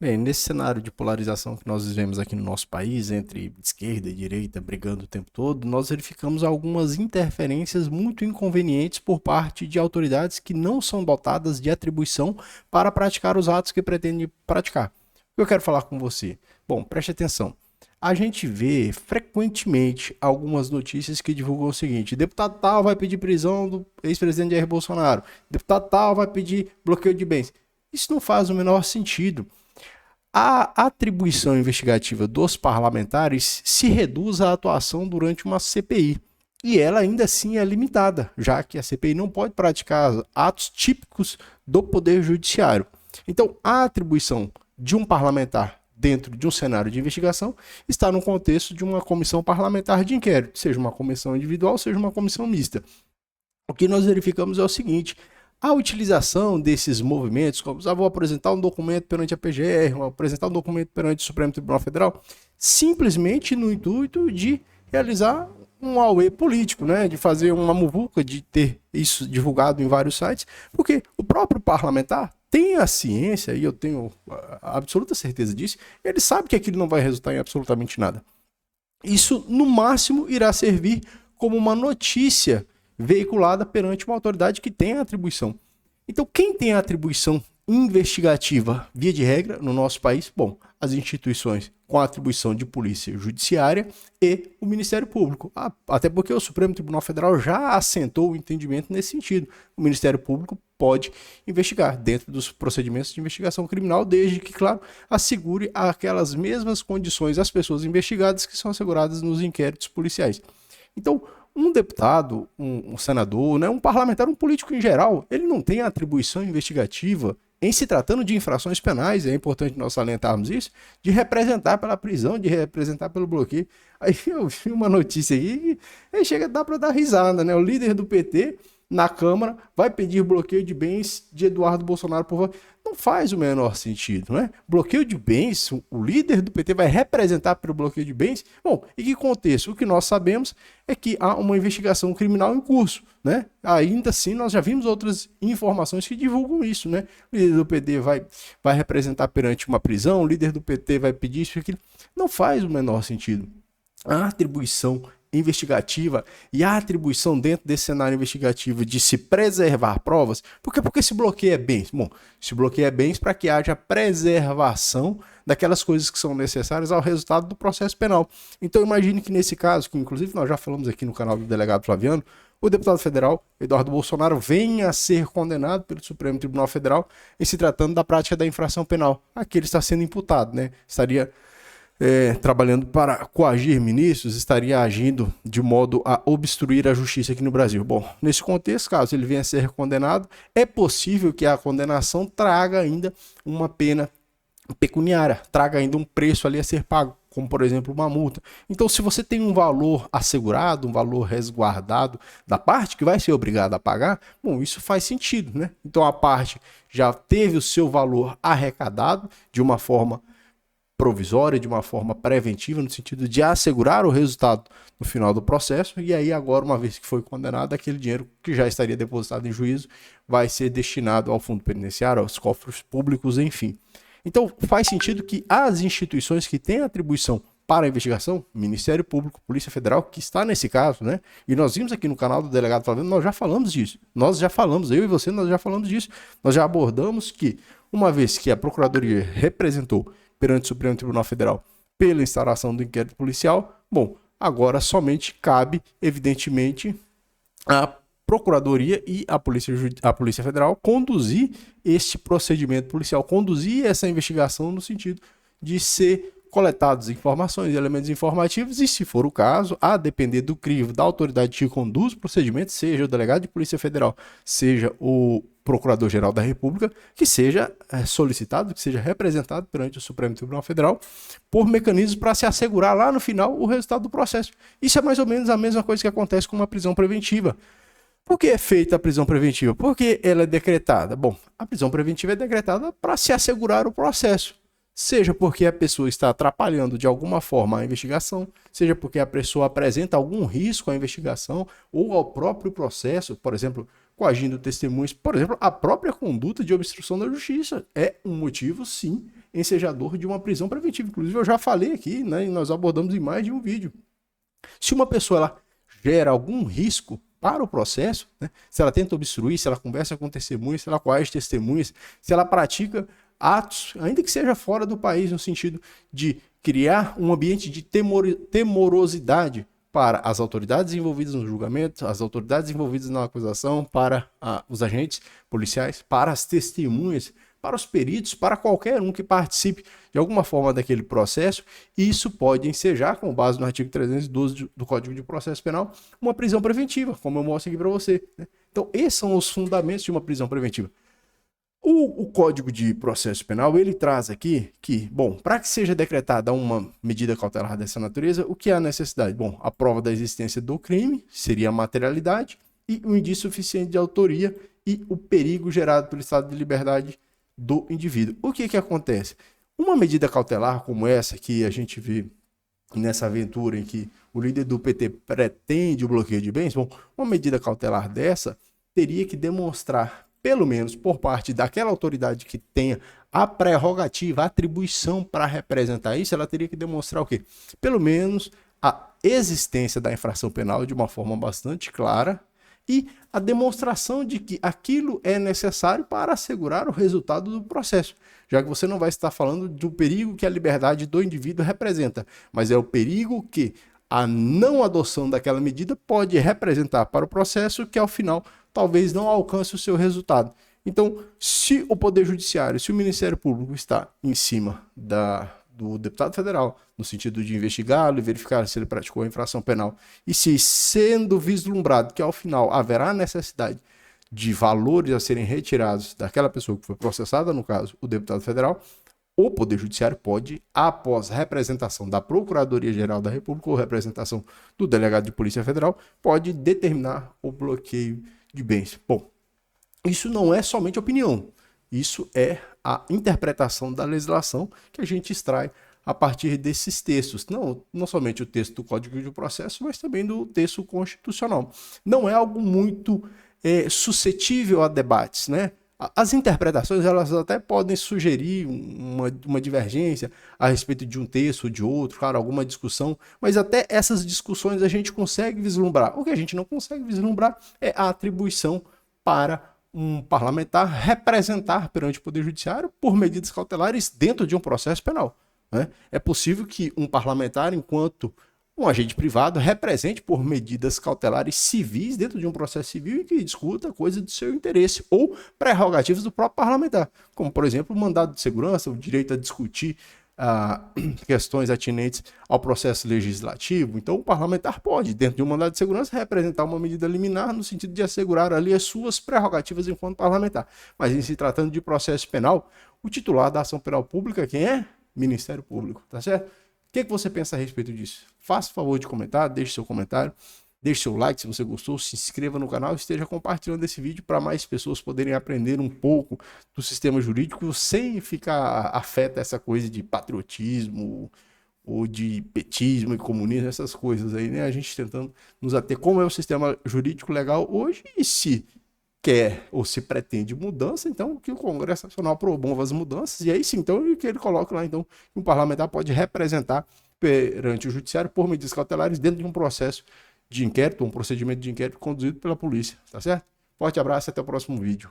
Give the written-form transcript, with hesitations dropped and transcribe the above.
Bem, nesse cenário de polarização que nós vivemos aqui no nosso país, entre esquerda e direita brigando o tempo todo, nós verificamos algumas interferências muito inconvenientes por parte de autoridades que não são dotadas de atribuição para praticar os atos que pretendem praticar. O que eu quero falar com você? Bom, preste atenção. A gente vê frequentemente algumas notícias que divulgam o seguinte: deputado tal vai pedir prisão do ex-presidente Jair Bolsonaro, deputado tal vai pedir bloqueio de bens. Isso não faz o menor sentido. A atribuição investigativa dos parlamentares se reduz à atuação durante uma CPI. E ela ainda assim é limitada, já que a CPI não pode praticar atos típicos do Poder Judiciário. Então, a atribuição de um parlamentar dentro de um cenário de investigação está no contexto de uma comissão parlamentar de inquérito, seja uma comissão individual, seja uma comissão mista. O que nós verificamos é o seguinte: a utilização desses movimentos, como vou apresentar um documento perante a PGR, vou apresentar um documento perante o Supremo Tribunal Federal, simplesmente no intuito de realizar um auê político, né? De fazer uma muvuca, de ter isso divulgado em vários sites, porque o próprio parlamentar tem a ciência, e eu tenho a absoluta certeza disso, ele sabe que aquilo não vai resultar em absolutamente nada. Isso, no máximo, irá servir como uma notícia veiculada perante uma autoridade que tem a atribuição. Então, quem tem a atribuição investigativa, via de regra, no nosso país? Bom, as instituições com a atribuição de polícia judiciária e o Ministério Público. Até porque o Supremo Tribunal Federal já assentou o entendimento nesse sentido. O Ministério Público pode investigar dentro dos procedimentos de investigação criminal, desde que, claro, assegure aquelas mesmas condições às pessoas investigadas que são asseguradas nos inquéritos policiais. Então, um deputado, um senador, né, um parlamentar, um político em geral, ele não tem atribuição investigativa em se tratando de infrações penais, é importante nós salientarmos isso, de representar pela prisão, de representar pelo bloqueio. Aí eu vi uma notícia aí que chega a dar para dar risada, né? O líder do PT na Câmara vai pedir bloqueio de bens de Eduardo Bolsonaro por... Não faz o menor sentido, né? Bloqueio de bens, o líder do PT vai representar pelo bloqueio de bens? Bom, em que contexto? O que nós sabemos é que há uma investigação criminal em curso, né? Ainda assim, nós já vimos outras informações que divulgam isso, né? O líder do PT vai representar perante uma prisão, o líder do PT vai pedir isso e aquilo. Não faz o menor sentido. A atribuição investigativa e a atribuição dentro desse cenário investigativo de se preservar provas, porque esse bloqueio é bens? Bom, se bloqueio é bens para que haja preservação daquelas coisas que são necessárias ao resultado do processo penal. Então imagine que nesse caso, que inclusive nós já falamos aqui no canal do delegado Flaviano, o deputado federal Eduardo Bolsonaro venha a ser condenado pelo Supremo Tribunal Federal em se tratando da prática da infração penal. Aqui ele está sendo imputado, né? Estaria trabalhando para coagir ministros, estaria agindo de modo a obstruir a justiça aqui no Brasil. Bom, nesse contexto, caso ele venha a ser condenado, é possível que a condenação traga ainda uma pena pecuniária, traga ainda um preço ali a ser pago, como por exemplo uma multa. Então, se você tem um valor assegurado, um valor resguardado da parte que vai ser obrigada a pagar, bom, isso faz sentido, né? Então a parte já teve o seu valor arrecadado de uma forma provisória, de uma forma preventiva, no sentido de assegurar o resultado no final do processo, e aí agora, uma vez que foi condenado, aquele dinheiro que já estaria depositado em juízo vai ser destinado ao fundo penitenciário, aos cofres públicos, enfim. Então faz sentido que as instituições que têm atribuição para a investigação, Ministério Público, Polícia Federal, que está nesse caso, né? E nós vimos aqui no canal do Delegado Flaviano, nós já falamos disso. Nós já falamos, eu e você, nós já falamos disso. Nós já abordamos que, uma vez que a Procuradoria representou perante o Supremo Tribunal Federal pela instauração do inquérito policial, bom, agora somente cabe, evidentemente, a Procuradoria e a Polícia Federal conduzir este procedimento policial, conduzir essa investigação no sentido de ser coletadas informações, elementos informativos e, se for o caso, a depender do crivo da autoridade que conduz o procedimento, seja o delegado de Polícia Federal, seja o Procurador-Geral da República, que seja solicitado, que seja representado perante o Supremo Tribunal Federal por mecanismos para se assegurar lá no final o resultado do processo. Isso é mais ou menos a mesma coisa que acontece com uma prisão preventiva. Por que é feita a prisão preventiva? Por que ela é decretada? Bom, a prisão preventiva é decretada para se assegurar o processo. Seja porque a pessoa está atrapalhando de alguma forma a investigação, seja porque a pessoa apresenta algum risco à investigação ou ao próprio processo, por exemplo, coagindo testemunhas. Por exemplo, a própria conduta de obstrução da justiça é um motivo, sim, ensejador de uma prisão preventiva. Inclusive, eu já falei aqui, né, e nós abordamos em mais de um vídeo. Se uma pessoa ela gera algum risco para o processo, né, se ela tenta obstruir, se ela conversa com testemunhas, se ela coage testemunhas, se ela pratica atos, ainda que seja fora do país, no sentido de criar um ambiente de temorosidade para as autoridades envolvidas no julgamento, as autoridades envolvidas na acusação, para os agentes policiais, para as testemunhas, para os peritos, para qualquer um que participe de alguma forma daquele processo, isso pode ensejar, com base no artigo 312 do Código de Processo Penal, uma prisão preventiva, como eu mostro aqui para você, né? Então, esses são os fundamentos de uma prisão preventiva. O Código de Processo Penal, ele traz aqui que, bom, para que seja decretada uma medida cautelar dessa natureza, o que é a necessidade? Bom, a prova da existência do crime seria a materialidade e o indício suficiente de autoria e o perigo gerado pelo estado de liberdade do indivíduo. O que acontece? Uma medida cautelar como essa que a gente vê nessa aventura em que o líder do PT pretende o bloqueio de bens, bom, uma medida cautelar dessa teria que demonstrar, pelo menos por parte daquela autoridade que tenha a prerrogativa, a atribuição para representar isso, ela teria que demonstrar o quê? Pelo menos a existência da infração penal de uma forma bastante clara e a demonstração de que aquilo é necessário para assegurar o resultado do processo, já que você não vai estar falando do perigo que a liberdade do indivíduo representa, mas é o perigo que a não adoção daquela medida pode representar para o processo que, ao final, talvez não alcance o seu resultado. Então, se o Poder Judiciário, se o Ministério Público está em cima do deputado federal, no sentido de investigá-lo e verificar se ele praticou a infração penal, e se sendo vislumbrado que, ao final, haverá necessidade de valores a serem retirados daquela pessoa que foi processada, no caso, o deputado federal, o Poder Judiciário pode, após representação da Procuradoria-Geral da República ou representação do delegado de Polícia Federal, pode determinar o bloqueio de bens. Bom, isso não é somente opinião, isso é a interpretação da legislação que a gente extrai a partir desses textos. Não somente o texto do Código de Processo, mas também do texto constitucional. Não é algo muito suscetível a debates, né? As interpretações, elas até podem sugerir uma divergência a respeito de um texto ou de outro, claro, alguma discussão, mas até essas discussões a gente consegue vislumbrar. O que a gente não consegue vislumbrar é a atribuição para um parlamentar representar perante o Poder Judiciário por medidas cautelares dentro de um processo penal, né? É possível que um parlamentar, enquanto um agente privado, represente por medidas cautelares civis dentro de um processo civil e que discuta coisa do seu interesse ou prerrogativas do próprio parlamentar, como, por exemplo, o mandado de segurança, o direito a discutir questões atinentes ao processo legislativo. Então, o parlamentar pode, dentro de um mandado de segurança, representar uma medida liminar no sentido de assegurar ali as suas prerrogativas enquanto parlamentar. Mas, em se tratando de processo penal, o titular da ação penal pública, quem é? Ministério Público, tá certo? O que você pensa a respeito disso? Faça o favor de comentar, deixe seu comentário, deixe seu like se você gostou, se inscreva no canal e esteja compartilhando esse vídeo para mais pessoas poderem aprender um pouco do sistema jurídico sem ficar afeta a essa coisa de patriotismo ou de petismo e comunismo, essas coisas aí, né? A gente tentando nos ater como é o sistema jurídico legal hoje e se quer ou se pretende mudança, então que o Congresso Nacional promova as mudanças e aí sim, então que ele coloque lá então que um parlamentar pode representar perante o judiciário por medidas cautelares dentro de um processo de inquérito, um procedimento de inquérito conduzido pela polícia, tá certo? Forte abraço e até o próximo vídeo.